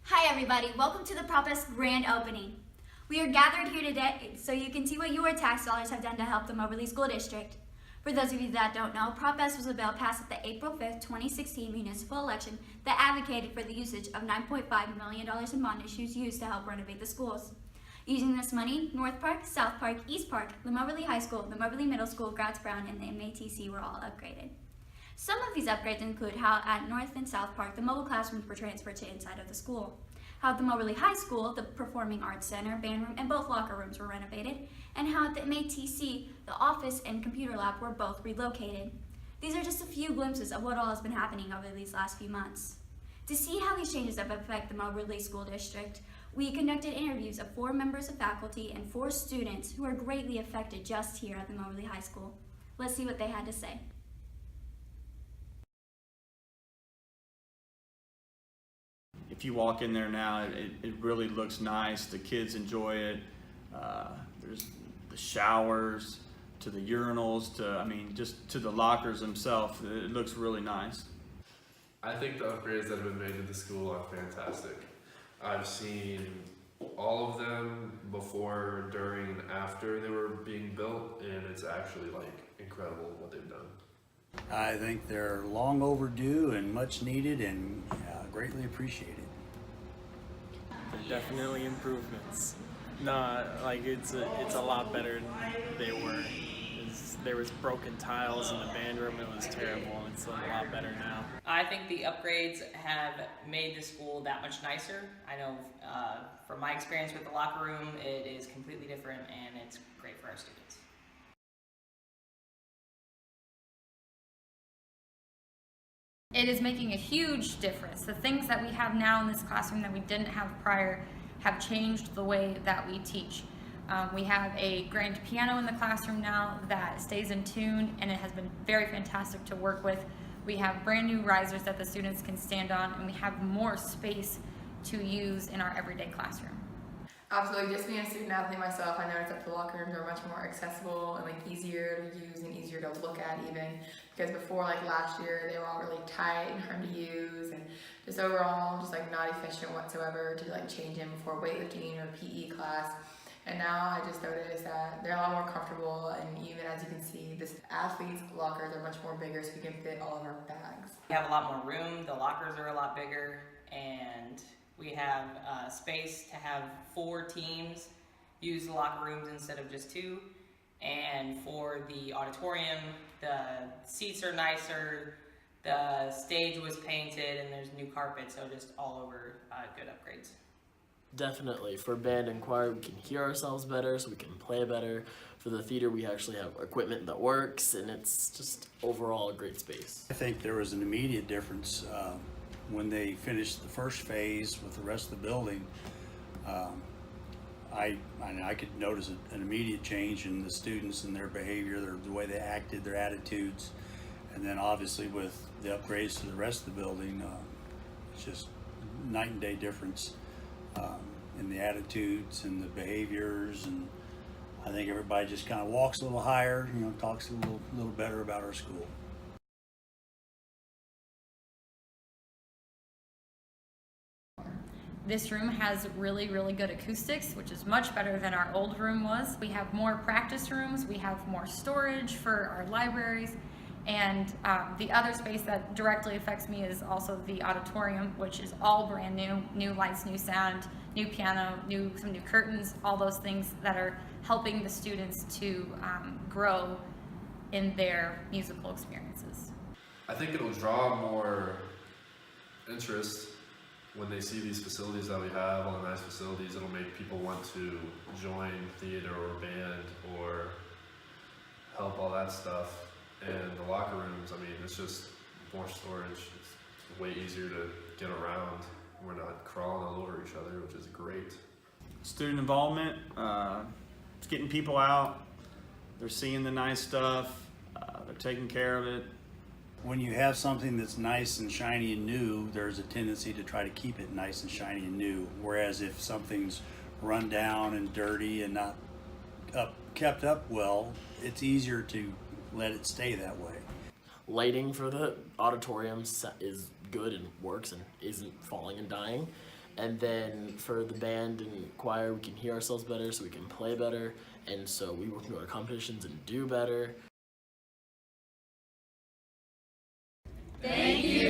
Hi everybody, welcome to the Prop S grand opening. We are gathered here today so you can see what your tax dollars have done to help the Moberly School District. For those of you that don't know, Prop S was a bill passed at the April 5th, 2016 municipal election that advocated for the usage of $9.5 million in bond issues used to help renovate the schools. Using this money, North Park, South Park, East Park, the Moberly High School, the Moberly Middle School, Gratz Brown, and the MATC were all upgraded. Some of these upgrades include how at North and South Park the mobile classrooms were transferred to inside of the school, how at the Moberly High School the Performing Arts Center, band room, and both locker rooms were renovated, and how at the MATC the office and computer lab were both relocated. These are just a few glimpses of what all has been happening over these last few months. To see how these changes have affected the Moberly School District, we conducted interviews of 4 members of faculty and 4 students who are greatly affected just here at the Moberly High School. Let's see what they had to say. If you walk in there now, it really looks nice. The kids enjoy it. There's the showers, to the urinals, just to the lockers themselves. It looks really nice. I think the upgrades that have been made to the school are fantastic. I've seen all of them before, during, and after they were being built, and it's actually incredible what they've done. I think they're long overdue and much needed and greatly appreciated. They're definitely improvements. No, it's a lot better than they were. There was broken tiles in the band room. It was terrible. It's a lot better now. I think the upgrades have made the school that much nicer. I know from my experience with the locker room, it is completely different and it's great for our students. It is making a huge difference. The things that we have now in this classroom that we didn't have prior have changed the way that we teach. We have a grand piano in the classroom now that stays in tune, and it has been very fantastic to work with. We have brand new risers that the students can stand on, and we have more space to use in our everyday classroom. Absolutely, just being a student athlete myself, I noticed that the locker rooms are much more accessible and easier to use and easier to look at even. Because before, last year, they were all really tight and hard to use and just overall just not efficient whatsoever to change in before weightlifting or PE class. And now I just noticed that they're a lot more comfortable, and even as you can see, this athletes' lockers are much more bigger so we can fit all of our bags. We have a lot more room, the lockers are a lot bigger, and we have space to have 4 teams use the locker rooms instead of just 2. And for the auditorium, the seats are nicer, the stage was painted, and there's new carpet, so just all over good upgrades. Definitely. For band and choir, we can hear ourselves better, so we can play better. For the theater, we actually have equipment that works, and it's just overall a great space. I think there was an immediate difference when they finished the first phase with the rest of the building. I could notice an immediate change in the students and their behavior, the way they acted, their attitudes. And then obviously with the upgrades to the rest of the building, it's just night and day difference in the attitudes and the behaviors. And I think everybody just kind of walks a little higher, talks a little better about our school. This room has really, really good acoustics, which is much better than our old room was. We have more practice rooms, we have more storage for our libraries, and the other space that directly affects me is also the auditorium, which is all brand new lights, new sound, new piano, some new curtains, all those things that are helping the students to grow in their musical experiences. I think it'll draw more interest when they see these facilities that we have, all the nice facilities. It'll make people want to join theater or band or help all that stuff. And the locker rooms, it's just more storage. It's way easier to get around. We're not crawling all over each other, which is great. Student involvement, it's getting people out. They're seeing the nice stuff. They're taking care of it. When you have something that's nice and shiny and new, there's a tendency to try to keep it nice and shiny and new. Whereas if something's run down and dirty and not kept up well, it's easier to let it stay that way. Lighting for the auditorium is good and works and isn't falling and dying. And then for the band and choir, we can hear ourselves better so we can play better. And so we work into our competitions and do better. Thank you.